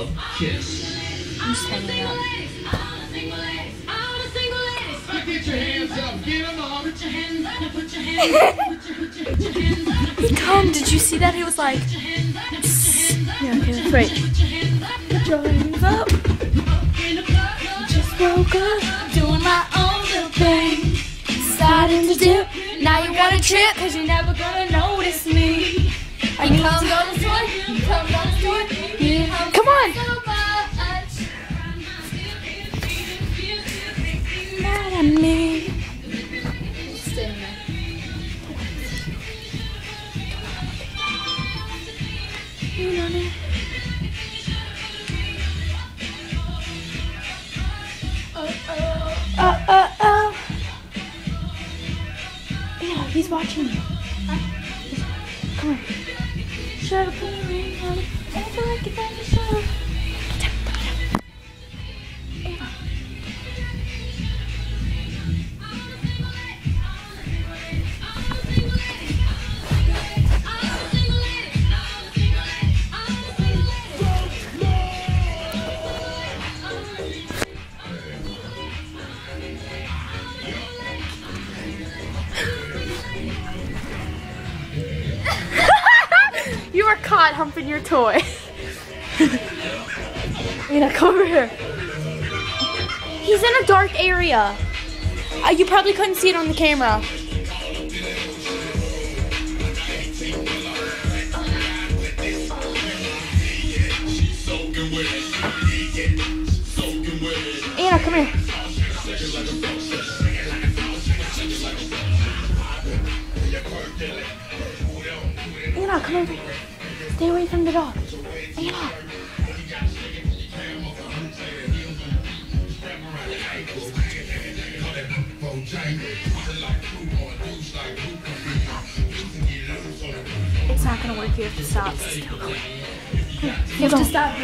love kiss. I'm just hanging out. Get your hands up, get them on. Put your hands up, put your hands up. He come, did you see that? He was like, yeah, okay, that's right. Put your hands up. Just woke up, doing my own little thing. Starting to dip, now you wanna trip, cause you're never gonna notice me. I need to go to the store, come to the store. Come on! Mad at me. Stay in there. You know me. Oh. Yeah, he's watching you. Come here. Shut up, put a ring on it. I feel like it's on the show. You are caught humping your toy. Mina, come over here. He's in a dark area. You probably couldn't see it on the camera. Anna, come here. Anna, come over here. Stay away from the dog. Anna. It's not gonna work. You have to stop. You have to stop.